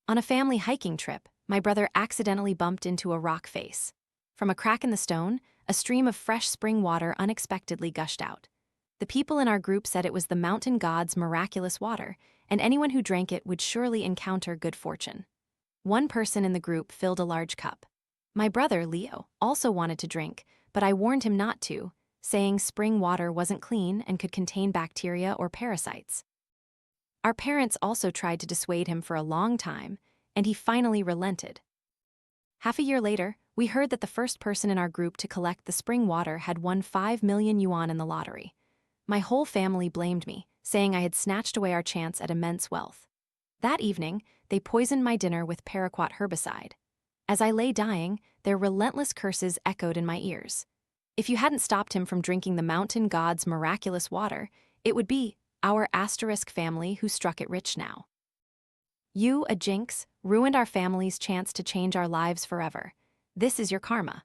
On a family hiking trip, my brother accidentally bumped into a rock face. From a crack in the stone, a stream of fresh spring water unexpectedly gushed out. The people in our group said it was the mountain god's miraculous water, and anyone who drank it would surely encounter good fortune. One person in the group filled a large cup. My brother, Leo, also wanted to drink, but I warned him not to, saying spring water wasn't clean and could contain bacteria or parasites. Our parents also tried to dissuade him for a long time, and he finally relented. Half a year later, we heard that the first person in our group to collect the spring water had won 5 million yuan in the lottery. My whole family blamed me, saying I had snatched away our chance at immense wealth. That evening, they poisoned my dinner with paraquat herbicide. As I lay dying, their relentless curses echoed in my ears. If you hadn't stopped him from drinking the mountain god's miraculous water, it would be our asterisk family who struck it rich now. You, a jinx, ruined our family's chance to change our lives forever. This is your karma.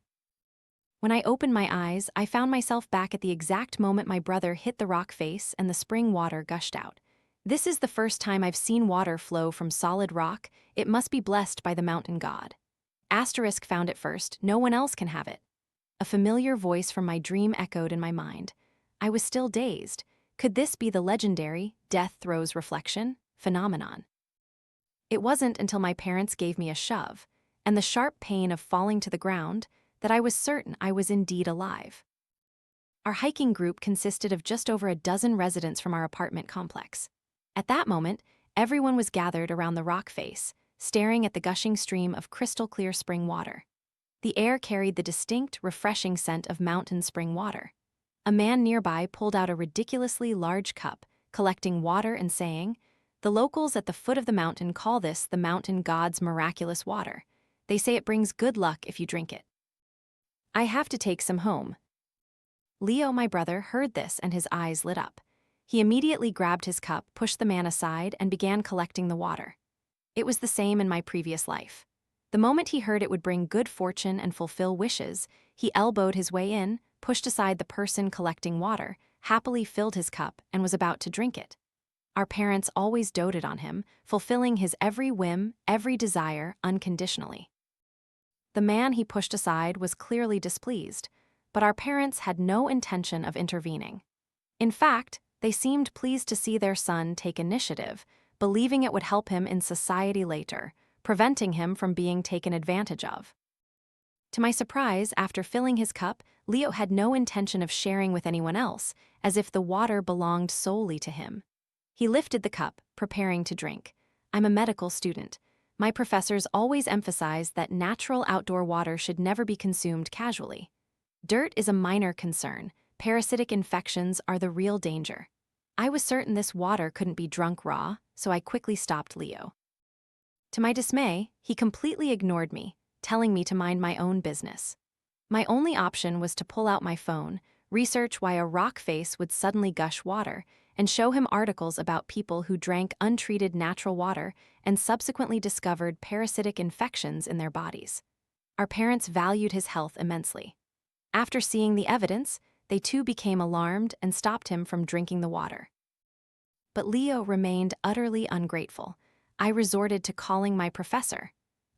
When I opened my eyes, I found myself back at the exact moment my brother hit the rock face and the spring water gushed out. This is the first time I've seen water flow from solid rock. It must be blessed by the mountain god. Asterisk found it first, no one else can have it. A familiar voice from my dream echoed in my mind. I was still dazed. Could this be the legendary death throes reflection phenomenon? It wasn't until my parents gave me a shove, and the sharp pain of falling to the ground, that I was certain I was indeed alive. Our hiking group consisted of just over a dozen residents from our apartment complex. At that moment, everyone was gathered around the rock face, staring at the gushing stream of crystal-clear spring water. The air carried the distinct, refreshing scent of mountain spring water. A man nearby pulled out a ridiculously large cup, collecting water and saying, "The locals at the foot of the mountain call this the mountain god's miraculous water. They say it brings good luck if you drink it. I have to take some home." Leo, my brother, heard this and his eyes lit up. He immediately grabbed his cup, pushed the man aside, and began collecting the water. It was the same in my previous life. The moment he heard it would bring good fortune and fulfill wishes, he elbowed his way in, pushed aside the person collecting water, happily filled his cup, and was about to drink it. Our parents always doted on him, fulfilling his every whim, every desire, unconditionally. The man he pushed aside was clearly displeased, but our parents had no intention of intervening. In fact, they seemed pleased to see their son take initiative, believing it would help him in society later, preventing him from being taken advantage of. To my surprise, after filling his cup, Leo had no intention of sharing with anyone else, as if the water belonged solely to him. He lifted the cup, preparing to drink. I'm a medical student. My professors always emphasize that natural outdoor water should never be consumed casually. Dirt is a minor concern. Parasitic infections are the real danger. I was certain this water couldn't be drunk raw, so I quickly stopped Leo. To my dismay, he completely ignored me, telling me to mind my own business. My only option was to pull out my phone, research why a rock face would suddenly gush water, and show him articles about people who drank untreated natural water and subsequently discovered parasitic infections in their bodies. Our parents valued his health immensely. After seeing the evidence, they too became alarmed and stopped him from drinking the water. But Leo remained utterly ungrateful. I resorted to calling my professor.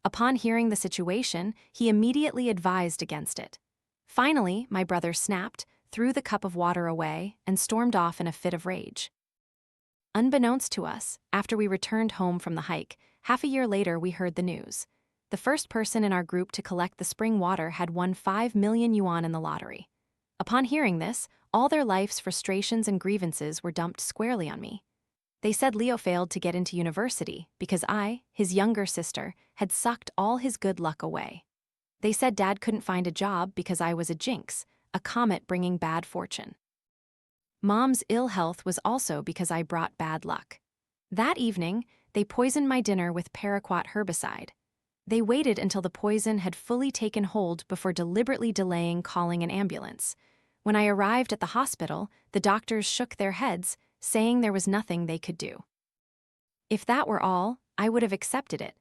Upon hearing the situation, he immediately advised against it. Finally, my brother snapped, threw the cup of water away, and stormed off in a fit of rage. Unbeknownst to us, after we returned home from the hike, half a year later we heard the news. The first person in our group to collect the spring water had won 5 million yuan in the lottery. Upon hearing this, all their life's frustrations and grievances were dumped squarely on me. They said Leo failed to get into university because I, his younger sister, had sucked all his good luck away. They said Dad couldn't find a job because I was a jinx, a comet bringing bad fortune. Mom's ill health was also because I brought bad luck. That evening, they poisoned my dinner with paraquat herbicide. They waited until the poison had fully taken hold before deliberately delaying calling an ambulance. When I arrived at the hospital, the doctors shook their heads, saying there was nothing they could do. If that were all, I would have accepted it,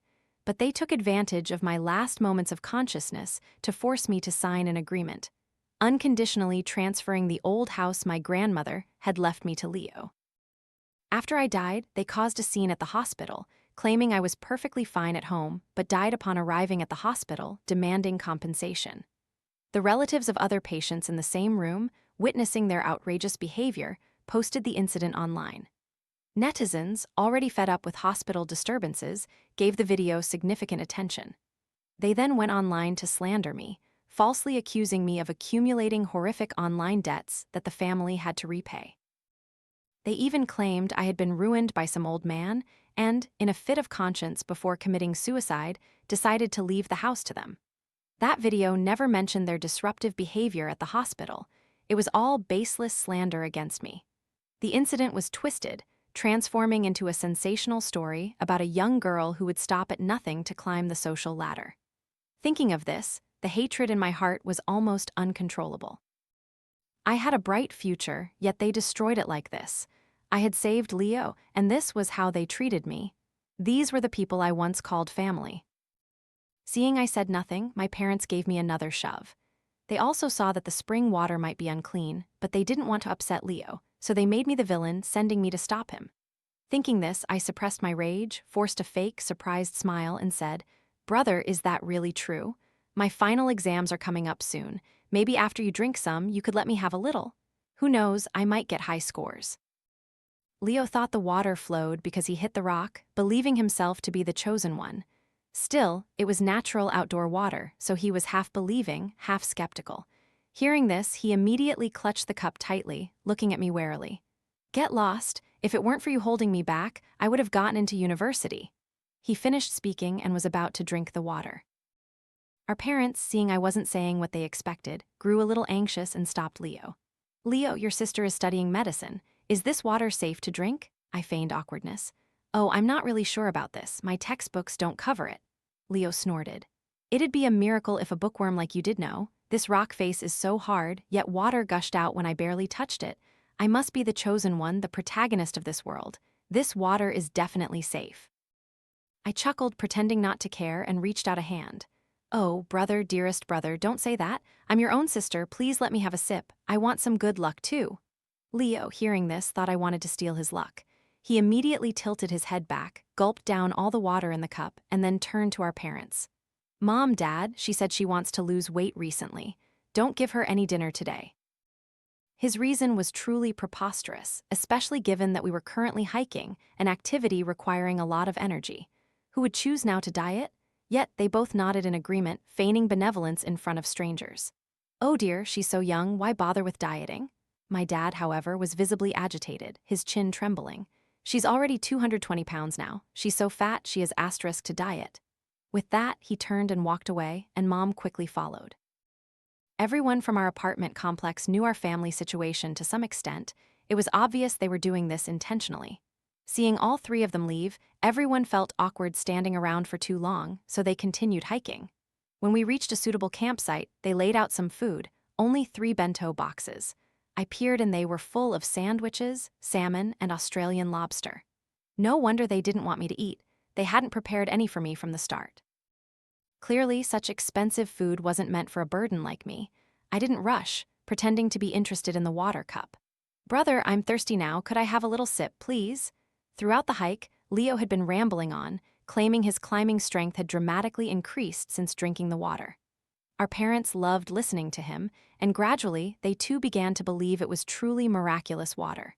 but they took advantage of my last moments of consciousness to force me to sign an agreement, unconditionally transferring the old house my grandmother had left me to Leo. After I died, they caused a scene at the hospital, claiming I was perfectly fine at home but died upon arriving at the hospital, demanding compensation. The relatives of other patients in the same room, witnessing their outrageous behavior, posted the incident online. Netizens, already fed up with hospital disturbances, gave the video significant attention. They then went online to slander me, falsely accusing me of accumulating horrific online debts that the family had to repay. They even claimed I had been ruined by some old man and, in a fit of conscience before committing suicide, decided to leave the house to them. That video never mentioned their disruptive behavior at the hospital. It was all baseless slander against me. The incident was twisted, transforming into a sensational story about a young girl who would stop at nothing to climb the social ladder. Thinking of this, the hatred in my heart was almost uncontrollable. I had a bright future, yet they destroyed it like this. I had saved Leo, and this was how they treated me. These were the people I once called family. Seeing I said nothing, my parents gave me another shove. They also saw that the spring water might be unclean, but they didn't want to upset Leo, so they made me the villain, sending me to stop him. Thinking this, I suppressed my rage, forced a fake, surprised smile, and said, "Brother, is that really true? My final exams are coming up soon. Maybe after you drink some, you could let me have a little. Who knows, I might get high scores." Leo thought the water flowed because he hit the rock, believing himself to be the chosen one. Still, it was natural outdoor water, so he was half believing, half skeptical. Hearing this, he immediately clutched the cup tightly, looking at me warily. "Get lost. If it weren't for you holding me back, I would have gotten into university." He finished speaking and was about to drink the water. Our parents, seeing I wasn't saying what they expected, grew a little anxious and stopped Leo. "Leo, your sister is studying medicine. Is this water safe to drink?" I feigned awkwardness. "Oh, I'm not really sure about this. My textbooks don't cover it." Leo snorted. "It'd be a miracle if a bookworm like you did know. This rock face is so hard, yet water gushed out when I barely touched it. I must be the chosen one, the protagonist of this world. This water is definitely safe." I chuckled, pretending not to care, and reached out a hand. "Oh, brother, dearest brother, don't say that. I'm your own sister. Please let me have a sip. I want some good luck, too." Leo, hearing this, thought I wanted to steal his luck. He immediately tilted his head back, gulped down all the water in the cup, and then turned to our parents. "Mom, Dad, she said she wants to lose weight recently. Don't give her any dinner today." His reason was truly preposterous, especially given that we were currently hiking, an activity requiring a lot of energy. Who would choose now to diet? Yet they both nodded in agreement, feigning benevolence in front of strangers. "Oh dear, she's so young, why bother with dieting?" My dad, however, was visibly agitated, his chin trembling. "She's already 220 pounds now. She's so fat she has asterisk to diet." With that, he turned and walked away, and Mom quickly followed. Everyone from our apartment complex knew our family situation to some extent. It was obvious they were doing this intentionally. Seeing all three of them leave, everyone felt awkward standing around for too long, so they continued hiking. When we reached a suitable campsite, they laid out some food, only 3 bento boxes. I peered and they were full of sandwiches, salmon, and Australian lobster. No wonder they didn't want me to eat. They hadn't prepared any for me from the start. Clearly, such expensive food wasn't meant for a burden like me. I didn't rush, pretending to be interested in the water cup. "Brother, I'm thirsty now. Could I have a little sip, please?" Throughout the hike, Leo had been rambling on, claiming his climbing strength had dramatically increased since drinking the water. Our parents loved listening to him, and gradually, they too began to believe it was truly miraculous water.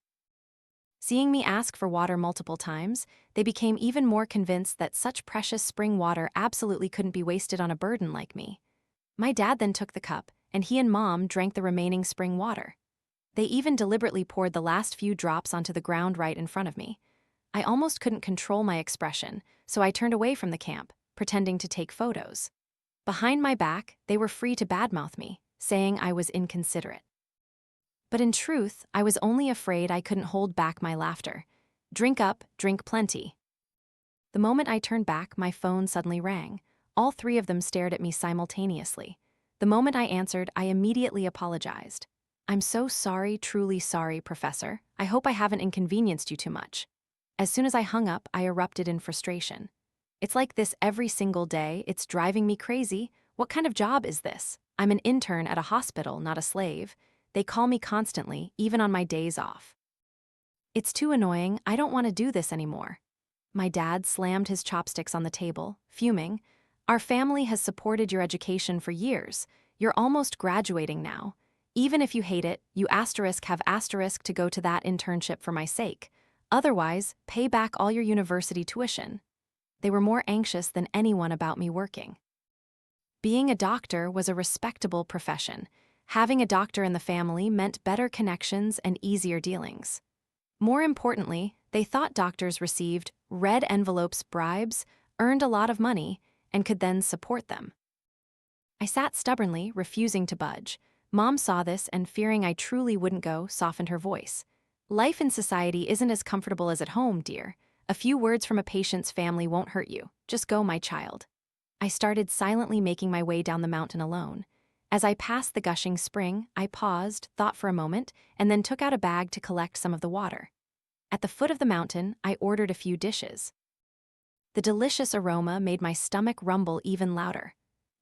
Seeing me ask for water multiple times, they became even more convinced that such precious spring water absolutely couldn't be wasted on a burden like me. My dad then took the cup, and he and Mom drank the remaining spring water. They even deliberately poured the last few drops onto the ground right in front of me. I almost couldn't control my expression, so I turned away from the camp, pretending to take photos. Behind my back, they were free to badmouth me, saying I was inconsiderate. But in truth, I was only afraid I couldn't hold back my laughter. "Drink up, drink plenty." The moment I turned back, my phone suddenly rang. All 3 of them stared at me simultaneously. The moment I answered, I immediately apologized. "I'm so sorry, truly sorry, Professor. I hope I haven't inconvenienced you too much." As soon as I hung up, I erupted in frustration. "It's like this every single day. It's driving me crazy. What kind of job is this? I'm an intern at a hospital, not a slave. They call me constantly, even on my days off. It's too annoying. I don't want to do this anymore." My dad slammed his chopsticks on the table, fuming. Our family has supported your education for years. You're almost graduating now. Even if you hate it, you have to go to that internship for my sake. Otherwise, pay back all your university tuition. They were more anxious than anyone about me working. Being a doctor was a respectable profession. Having a doctor in the family meant better connections and easier dealings. More importantly, they thought doctors received red envelopes bribes, earned a lot of money, and could then support them. I sat stubbornly, refusing to budge. Mom saw this and, fearing I truly wouldn't go, softened her voice. Life in society isn't as comfortable as at home, dear. A few words from a patient's family won't hurt you. Just go, my child. I started silently making my way down the mountain alone. As I passed the gushing spring, I paused, thought for a moment, and then took out a bag to collect some of the water. At the foot of the mountain, I ordered a few dishes. The delicious aroma made my stomach rumble even louder.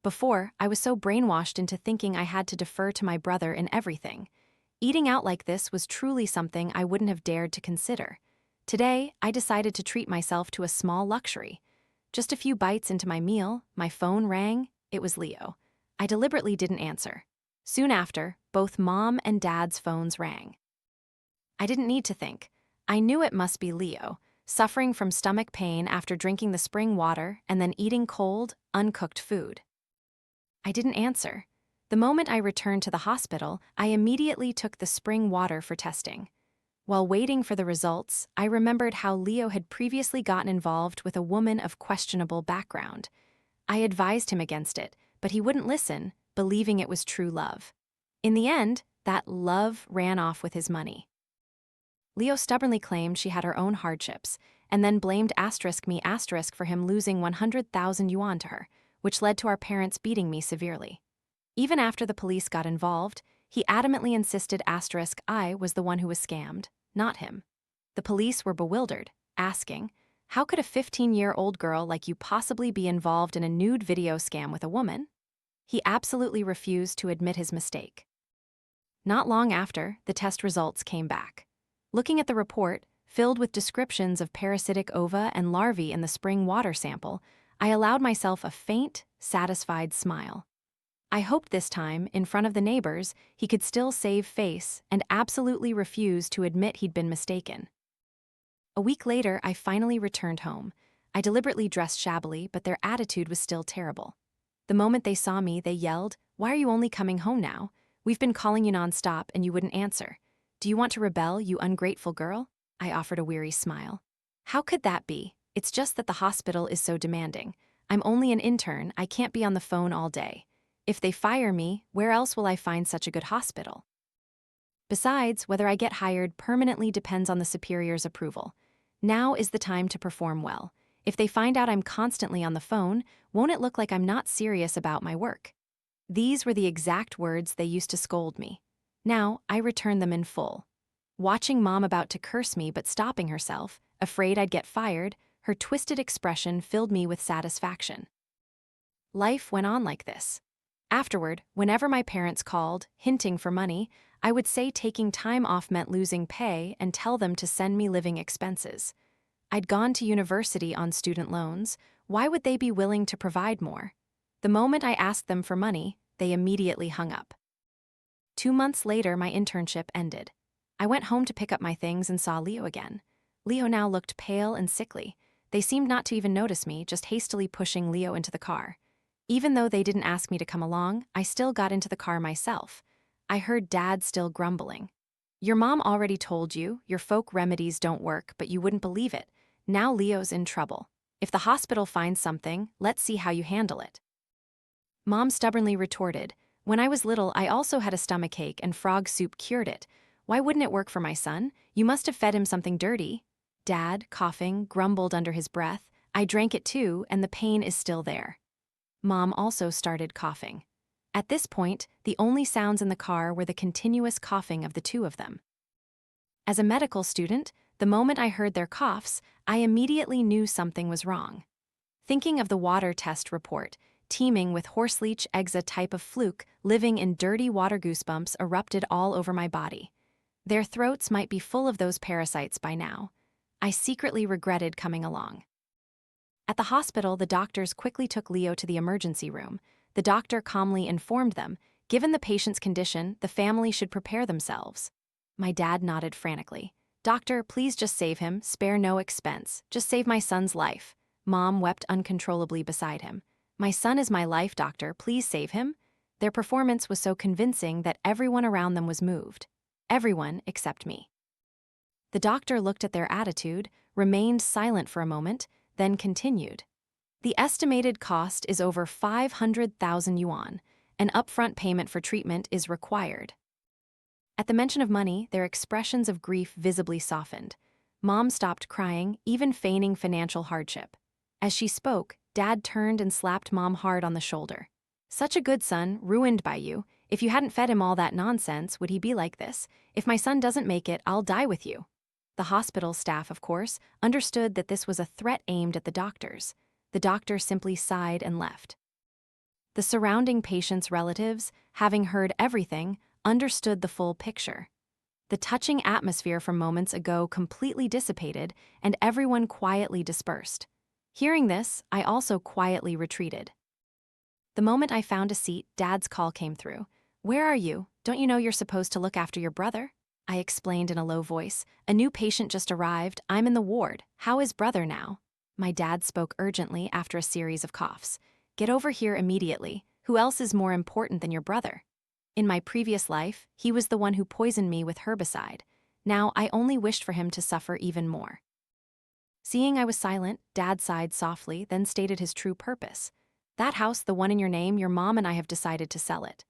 Before, I was so brainwashed into thinking I had to defer to my brother in everything. Eating out like this was truly something I wouldn't have dared to consider. Today, I decided to treat myself to a small luxury. Just a few bites into my meal, my phone rang. It was Leo. I deliberately didn't answer. Soon after, both Mom and Dad's phones rang. I didn't need to think. I knew it must be Leo, suffering from stomach pain after drinking the spring water and then eating cold, uncooked food. I didn't answer. The moment I returned to the hospital, I immediately took the spring water for testing. While waiting for the results, I remembered how Leo had previously gotten involved with a woman of questionable background. I advised him against it, but he wouldn't listen, believing it was true love. In the end, that love ran off with his money. Leo stubbornly claimed she had her own hardships, and then blamed me for him losing 100,000 yuan to her, which led to our parents beating me severely. Even after the police got involved, he adamantly insisted I was the one who was scammed, not him. The police were bewildered, asking, how could a 15-year-old girl like you possibly be involved in a nude video scam with a woman? He absolutely refused to admit his mistake. Not long after, the test results came back. Looking at the report, filled with descriptions of parasitic ova and larvae in the spring water sample, I allowed myself a faint, satisfied smile. I hoped this time, in front of the neighbors, he could still save face and absolutely refuse to admit he'd been mistaken. A week later, I finally returned home. I deliberately dressed shabbily, but their attitude was still terrible. The moment they saw me, they yelled, "Why are you only coming home now? We've been calling you nonstop and you wouldn't answer. Do you want to rebel, you ungrateful girl?" I offered a weary smile. How could that be? It's just that the hospital is so demanding. I'm only an intern, I can't be on the phone all day. If they fire me, where else will I find such a good hospital? Besides, whether I get hired permanently depends on the superior's approval. Now is the time to perform well. If they find out I'm constantly on the phone, won't it look like I'm not serious about my work? These were the exact words they used to scold me. Now, I return them in full. Watching Mom about to curse me but stopping herself, afraid I'd get fired, her twisted expression filled me with satisfaction. Life went on like this. Afterward, whenever my parents called, hinting for money, I would say taking time off meant losing pay and tell them to send me living expenses. I'd gone to university on student loans. Why would they be willing to provide more? The moment I asked them for money, they immediately hung up. 2 months later, my internship ended. I went home to pick up my things and saw Leo again. Leo now looked pale and sickly. They seemed not to even notice me, just hastily pushing Leo into the car. Even though they didn't ask me to come along, I still got into the car myself. I heard Dad still grumbling. "Your mom already told you, your folk remedies don't work, but you wouldn't believe it. Now Leo's in trouble. If the hospital finds something, let's see how you handle it." Mom stubbornly retorted, "When I was little, I also had a stomachache and frog soup cured it. Why wouldn't it work for my son? You must have fed him something dirty." Dad, coughing, grumbled under his breath, "I drank it too, and the pain is still there." Mom also started coughing. At this point, the only sounds in the car were the continuous coughing of the two of them. As a medical student, the moment I heard their coughs, I immediately knew something was wrong. Thinking of the water test report, teeming with horseleech eggs, a type of fluke living in dirty water, goosebumps erupted all over my body. Their throats might be full of those parasites by now. I secretly regretted coming along. At the hospital, the doctors quickly took Leo to the emergency room. The doctor calmly informed them, given the patient's condition, the family should prepare themselves. My dad nodded frantically. Doctor, please just save him, spare no expense, just save my son's life. Mom wept uncontrollably beside him. My son is my life, doctor, please save him. Their performance was so convincing that everyone around them was moved. Everyone except me. The doctor looked at their attitude, remained silent for a moment, then continued. The estimated cost is over 500,000 yuan. An upfront payment for treatment is required. At the mention of money, their expressions of grief visibly softened. Mom stopped crying, even feigning financial hardship. As she spoke, Dad turned and slapped Mom hard on the shoulder. Such a good son, ruined by you. If you hadn't fed him all that nonsense, would he be like this? If my son doesn't make it, I'll die with you. The hospital staff, of course, understood that this was a threat aimed at the doctors. The doctor simply sighed and left. The surrounding patients' relatives, having heard everything, understood the full picture. The touching atmosphere from moments ago completely dissipated, and everyone quietly dispersed. Hearing this, I also quietly retreated. The moment I found a seat, Dad's call came through. Where are you? Don't you know you're supposed to look after your brother? I explained in a low voice. A new patient just arrived. I'm in the ward. How is brother now? My dad spoke urgently after a series of coughs. Get over here immediately. Who else is more important than your brother? In my previous life, he was the one who poisoned me with herbicide. Now I only wished for him to suffer even more. Seeing I was silent, Dad sighed softly, then stated his true purpose. That house, the one in your name, your mom and I have decided to sell it.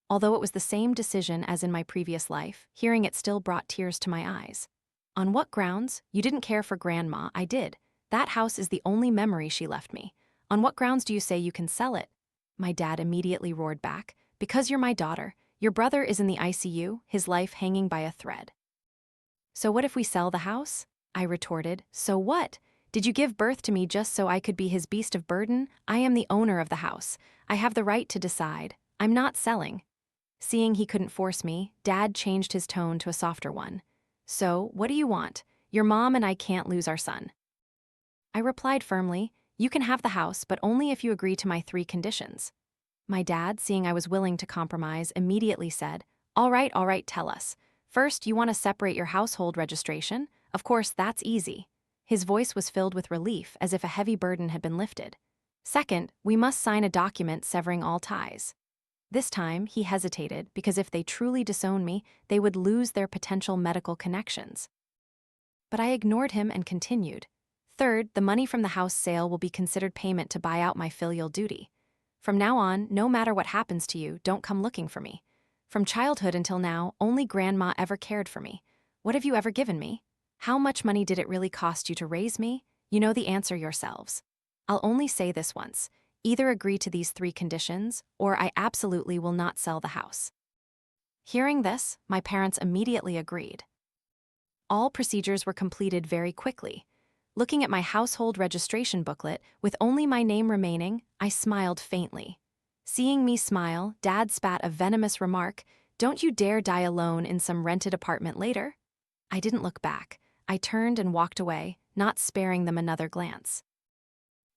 Although it was the same decision as in my previous life, hearing it still brought tears to my eyes. On what grounds? You didn't care for Grandma, I did. That house is the only memory she left me. On what grounds do you say you can sell it? My dad immediately roared back. Because you're my daughter. Your brother is in the ICU, his life hanging by a thread. So what if we sell the house? I retorted. So what? Did you give birth to me just so I could be his beast of burden? I am the owner of the house. I have the right to decide. I'm not selling. Seeing he couldn't force me, Dad changed his tone to a softer one. So, what do you want? Your mom and I can't lose our son. I replied firmly, you can have the house, but only if you agree to my 3 conditions. My dad, seeing I was willing to compromise, immediately said, all right, tell us. First, you want to separate your household registration? Of course, that's easy. His voice was filled with relief, as if a heavy burden had been lifted. Second, we must sign a document severing all ties. This time, he hesitated, because if they truly disown me, they would lose their potential medical connections. But I ignored him and continued. Third, the money from the house sale will be considered payment to buy out my filial duty. From now on, no matter what happens to you, don't come looking for me. From childhood until now, only Grandma ever cared for me. What have you ever given me? How much money did it really cost you to raise me? You know the answer yourselves. I'll only say this once. Either agree to these 3 conditions, or I absolutely will not sell the house. Hearing this, my parents immediately agreed. All procedures were completed very quickly. Looking at my household registration booklet, with only my name remaining, I smiled faintly. Seeing me smile, Dad spat a venomous remark, don't you dare die alone in some rented apartment later? I didn't look back. I turned and walked away, not sparing them another glance.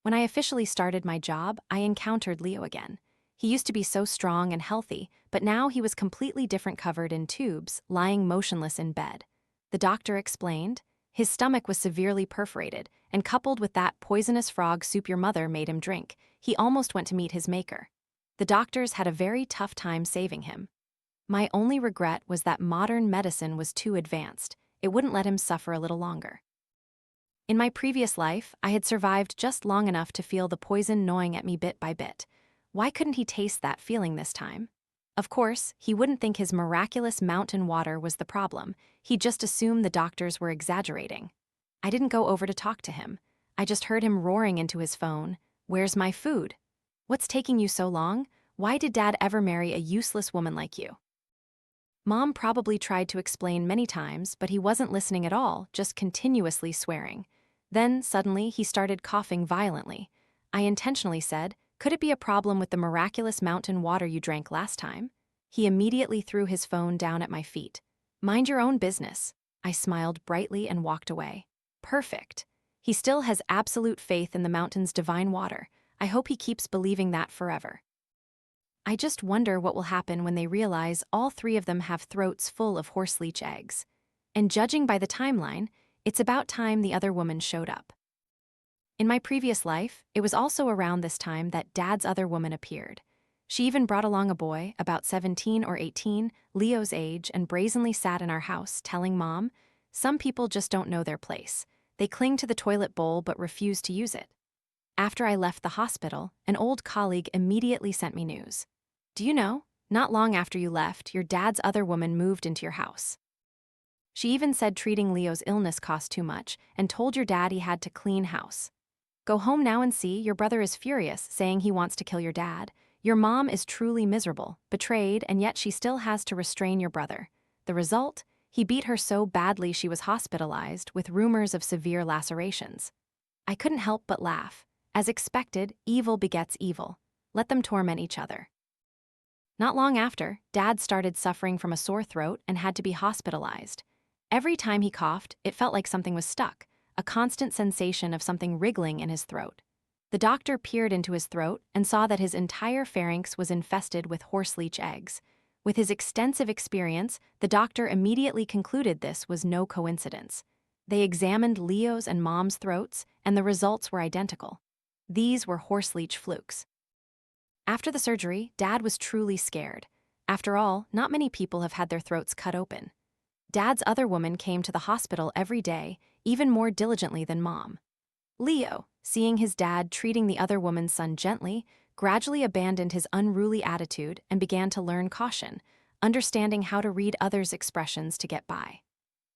When I officially started my job, I encountered Leo again. He used to be so strong and healthy, but now he was completely different, covered in tubes, lying motionless in bed. The doctor explained, his stomach was severely perforated, and coupled with that poisonous frog soup your mother made him drink, he almost went to meet his maker. The doctors had a very tough time saving him. My only regret was that modern medicine was too advanced. It wouldn't let him suffer a little longer. In my previous life, I had survived just long enough to feel the poison gnawing at me bit by bit. Why couldn't he taste that feeling this time? Of course, he wouldn't think his miraculous mountain water was the problem. He'd just assume the doctors were exaggerating. I didn't go over to talk to him. I just heard him roaring into his phone, "Where's my food? What's taking you so long? Why did Dad ever marry a useless woman like you?" Mom probably tried to explain many times, but he wasn't listening at all, just continuously swearing. Then, suddenly, he started coughing violently. I intentionally said, could it be a problem with the miraculous mountain water you drank last time? He immediately threw his phone down at my feet. Mind your own business. I smiled brightly and walked away. Perfect. He still has absolute faith in the mountain's divine water. I hope he keeps believing that forever. I just wonder what will happen when they realize all three of them have throats full of horseleech eggs. And judging by the timeline, it's about time the other woman showed up. In my previous life, it was also around this time that Dad's other woman appeared. She even brought along a boy, about 17 or 18, Leo's age, and brazenly sat in our house, telling Mom, "Some people just don't know their place. They cling to the toilet bowl but refuse to use it." After I left the hospital, an old colleague immediately sent me news. "Do you know, not long after you left, your dad's other woman moved into your house." She even said treating Leo's illness cost too much and told your dad he had to clean house. "Go home now and see, your brother is furious, saying he wants to kill your dad. Your mom is truly miserable, betrayed, and yet she still has to restrain your brother. The result? He beat her so badly she was hospitalized with rumors of severe lacerations." I couldn't help but laugh. As expected, evil begets evil. Let them torment each other. Not long after, Dad started suffering from a sore throat and had to be hospitalized. Every time he coughed, it felt like something was stuck, a constant sensation of something wriggling in his throat. The doctor peered into his throat and saw that his entire pharynx was infested with horseleech eggs. With his extensive experience, the doctor immediately concluded this was no coincidence. They examined Leo's and Mom's throats, and the results were identical. These were horseleech flukes. After the surgery, Dad was truly scared. After all, not many people have had their throats cut open. Dad's other woman came to the hospital every day, even more diligently than Mom. Leo, seeing his dad treating the other woman's son gently, gradually abandoned his unruly attitude and began to learn caution, understanding how to read others' expressions to get by.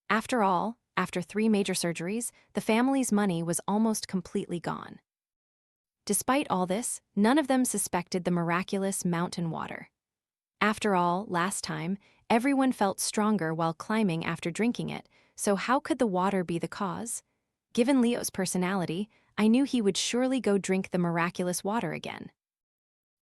After all, after 3 major surgeries, the family's money was almost completely gone. Despite all this, none of them suspected the miraculous mountain water. After all, last time, everyone felt stronger while climbing after drinking it, so how could the water be the cause? Given Leo's personality, I knew he would surely go drink the miraculous water again.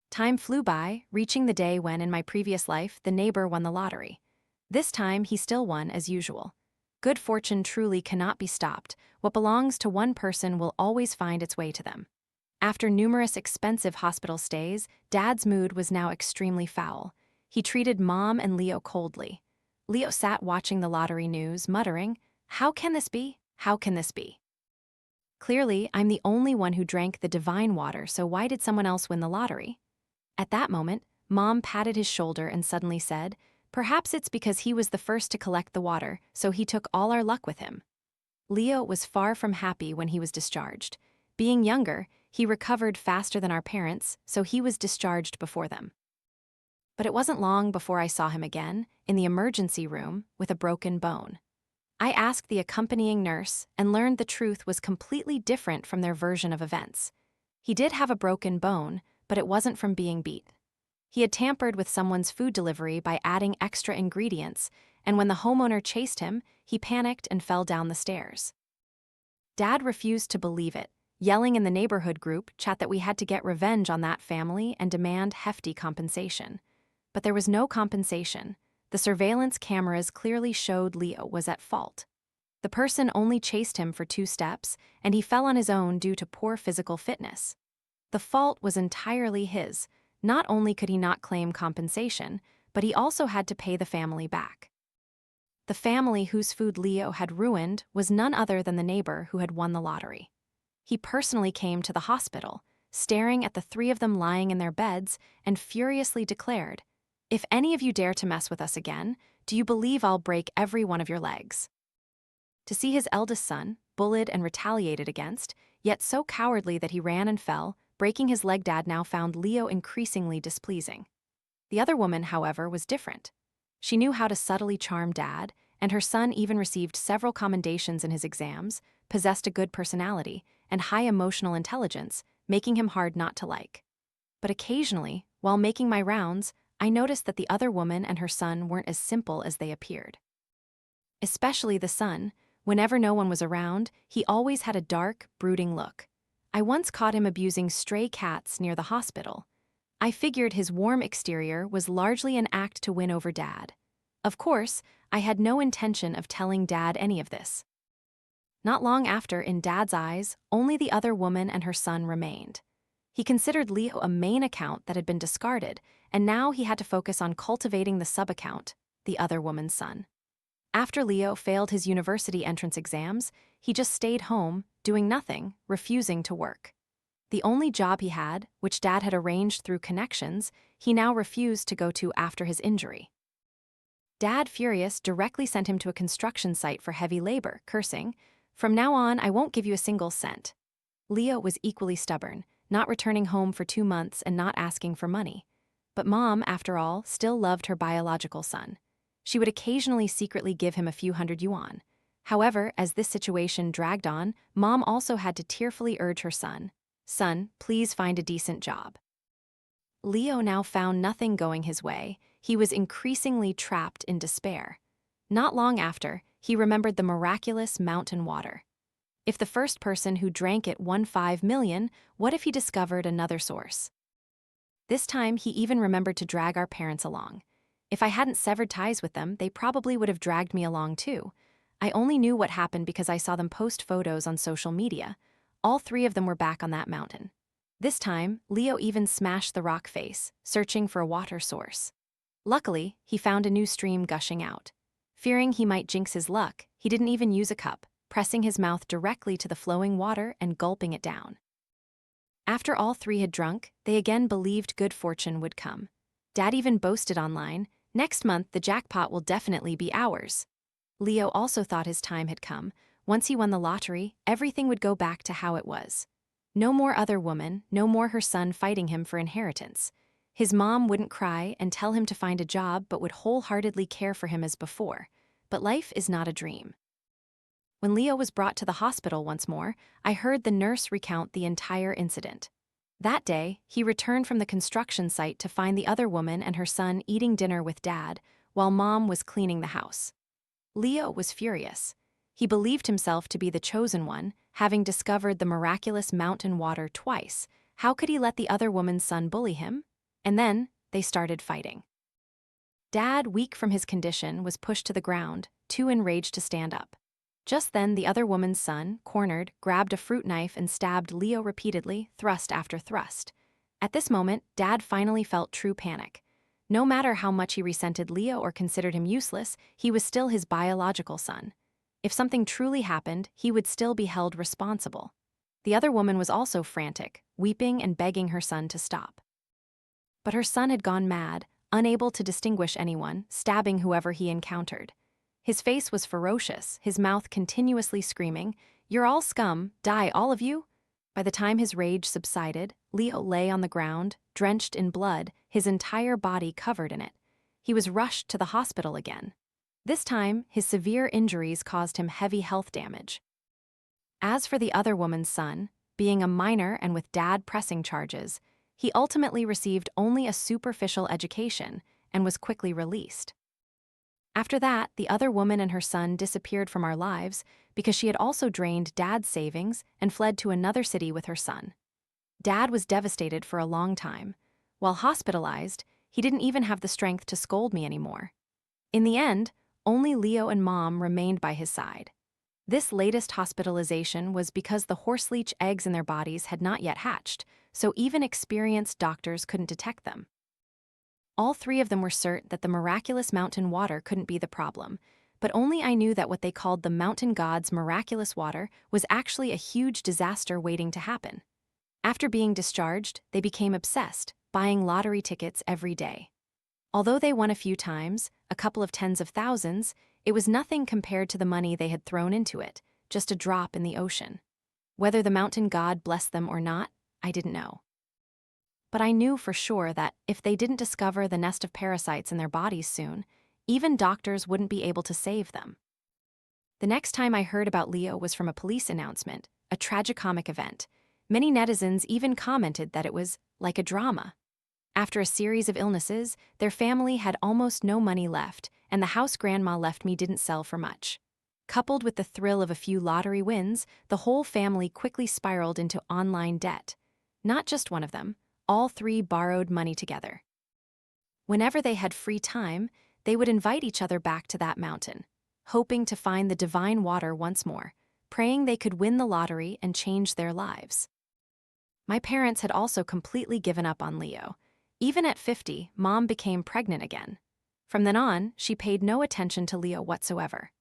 Time flew by, reaching the day when, in my previous life, the neighbor won the lottery. This time, he still won as usual. Good fortune truly cannot be stopped. What belongs to one person will always find its way to them. After numerous expensive hospital stays, Dad's mood was now extremely foul. He treated Mom and Leo coldly. Leo sat watching the lottery news, muttering, "How can this be? How can this be? Clearly, I'm the only one who drank the divine water, so why did someone else win the lottery?" At that moment, Mom patted his shoulder and suddenly said, "Perhaps it's because he was the first to collect the water, so he took all our luck with him." Leo was far from happy when he was discharged. Being younger, he recovered faster than our parents, so he was discharged before them. But it wasn't long before I saw him again, in the emergency room, with a broken bone. I asked the accompanying nurse and learned the truth was completely different from their version of events. He did have a broken bone, but it wasn't from being beat. He had tampered with someone's food delivery by adding extra ingredients, and when the homeowner chased him, he panicked and fell down the stairs. Dad refused to believe it, yelling in the neighborhood group chat that we had to get revenge on that family and demand hefty compensation. But there was no compensation. The surveillance cameras clearly showed Leo was at fault. The person only chased him for 2 steps, and he fell on his own due to poor physical fitness. The fault was entirely his. Not only could he not claim compensation, but he also had to pay the family back. The family whose food Leo had ruined was none other than the neighbor who had won the lottery. He personally came to the hospital, staring at the 3 of them lying in their beds, and furiously declared, "If any of you dare to mess with us again, do you believe I'll break every one of your legs?" To see his eldest son, bullied and retaliated against, yet so cowardly that he ran and fell, breaking his leg, Dad now found Leo increasingly displeasing. The other woman, however, was different. She knew how to subtly charm Dad, and her son even received several commendations in his exams, possessed a good personality, and high emotional intelligence, making him hard not to like. But occasionally, while making my rounds, I noticed that the other woman and her son weren't as simple as they appeared. Especially the son. Whenever no one was around, he always had a dark, brooding look. I once caught him abusing stray cats near the hospital. I figured his warm exterior was largely an act to win over Dad. Of course, I had no intention of telling Dad any of this. Not long after, in Dad's eyes, only the other woman and her son remained. He considered Leo a main account that had been discarded, and now he had to focus on cultivating the sub-account, the other woman's son. After Leo failed his university entrance exams, he just stayed home, doing nothing, refusing to work. The only job he had, which Dad had arranged through connections, he now refused to go to after his injury. Dad, furious, directly sent him to a construction site for heavy labor, cursing, "From now on, I won't give you a single cent." Leo was equally stubborn, not returning home for 2 months and not asking for money. But Mom, after all, still loved her biological son. She would occasionally secretly give him a few hundred yuan. However, as this situation dragged on, Mom also had to tearfully urge her son, "Son, please find a decent job." Leo now found nothing going his way. He was increasingly trapped in despair. Not long after, he remembered the miraculous mountain water. If the first person who drank it won 5 million, what if he discovered another source? This time, he even remembered to drag our parents along. If I hadn't severed ties with them, they probably would have dragged me along too. I only knew what happened because I saw them post photos on social media. All 3 of them were back on that mountain. This time, Leo even smashed the rock face, searching for a water source. Luckily, he found a new stream gushing out. Fearing he might jinx his luck, he didn't even use a cup, pressing his mouth directly to the flowing water and gulping it down. After all 3 had drunk, they again believed good fortune would come. Dad even boasted online, "Next month the jackpot will definitely be ours." Leo also thought his time had come. Once he won the lottery, everything would go back to how it was. No more other woman, no more her son fighting him for inheritance. His mom wouldn't cry and tell him to find a job but would wholeheartedly care for him as before. But life is not a dream. When Leo was brought to the hospital once more, I heard the nurse recount the entire incident. That day, he returned from the construction site to find the other woman and her son eating dinner with Dad, while Mom was cleaning the house. Leo was furious. He believed himself to be the chosen one, having discovered the miraculous mountain water twice. How could he let the other woman's son bully him? And then, they started fighting. Dad, weak from his condition, was pushed to the ground, too enraged to stand up. Just then, the other woman's son, cornered, grabbed a fruit knife and stabbed Leo repeatedly, thrust after thrust. At this moment, Dad finally felt true panic. No matter how much he resented Leo or considered him useless, he was still his biological son. If something truly happened, he would still be held responsible. The other woman was also frantic, weeping and begging her son to stop. But her son had gone mad, unable to distinguish anyone, stabbing whoever he encountered. His face was ferocious, his mouth continuously screaming, "You're all scum, die all of you!" By the time his rage subsided, Leo lay on the ground, drenched in blood, his entire body covered in it. He was rushed to the hospital again. This time, his severe injuries caused him heavy health damage. As for the other woman's son, being a minor and with Dad pressing charges, he ultimately received only a superficial education and was quickly released. After that, the other woman and her son disappeared from our lives because she had also drained Dad's savings and fled to another city with her son. Dad was devastated for a long time. While hospitalized, he didn't even have the strength to scold me anymore. In the end, only Leo and Mom remained by his side. This latest hospitalization was because the horseleech eggs in their bodies had not yet hatched, so even experienced doctors couldn't detect them. All 3 of them were certain that the miraculous mountain water couldn't be the problem, but only I knew that what they called the mountain god's miraculous water was actually a huge disaster waiting to happen. After being discharged, they became obsessed, buying lottery tickets every day. Although they won a few times, a couple of tens of thousands, it was nothing compared to the money they had thrown into it, just a drop in the ocean. Whether the mountain god blessed them or not, I didn't know. But I knew for sure that if they didn't discover the nest of parasites in their bodies soon, even doctors wouldn't be able to save them. The next time I heard about Leo was from a police announcement, a tragicomic event. Many netizens even commented that it was like a drama. After a series of illnesses, their family had almost no money left, and the house grandma left me didn't sell for much. Coupled with the thrill of a few lottery wins, the whole family quickly spiraled into online debt. Not just one of them. All 3 borrowed money together. Whenever they had free time, they would invite each other back to that mountain, hoping to find the divine water once more. praying they could win the lottery and change their lives. My parents had also completely given up on Leo. Even at 50, Mom became pregnant again. From then on, she paid no attention to Leo whatsoever.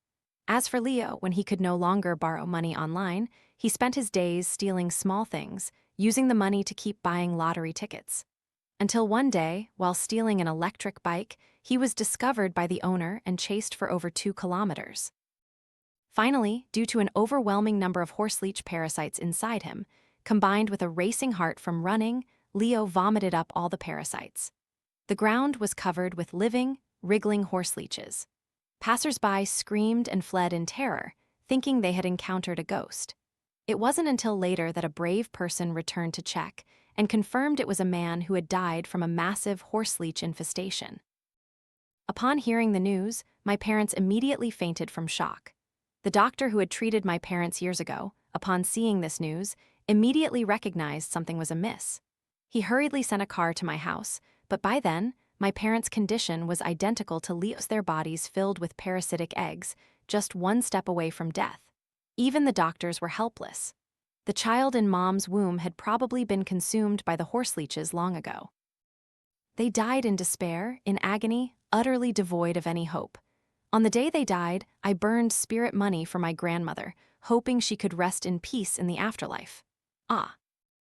As for Leo, when he could no longer borrow money online, he spent his days stealing small things, using the money to keep buying lottery tickets. Until one day, while stealing an electric bike, he was discovered by the owner and chased for over 2 kilometers. Finally, due to an overwhelming number of horseleech parasites inside him, combined with a racing heart from running, Leo vomited up all the parasites. The ground was covered with living, wriggling horseleeches. Passers-by screamed and fled in terror, thinking they had encountered a ghost. It wasn't until later that a brave person returned to check and confirmed it was a man who had died from a massive horseleech infestation. Upon hearing the news, my parents immediately fainted from shock. The doctor who had treated my parents years ago, upon seeing this news, immediately recognized something was amiss. He hurriedly sent a car to my house, but by then, my parents' condition was identical to Leo's, their bodies filled with parasitic eggs, just one step away from death. Even the doctors were helpless. The child in Mom's womb had probably been consumed by the horseleeches long ago. They died in despair, in agony, utterly devoid of any hope. On the day they died, I burned spirit money for my grandmother, hoping she could rest in peace in the afterlife. Ah,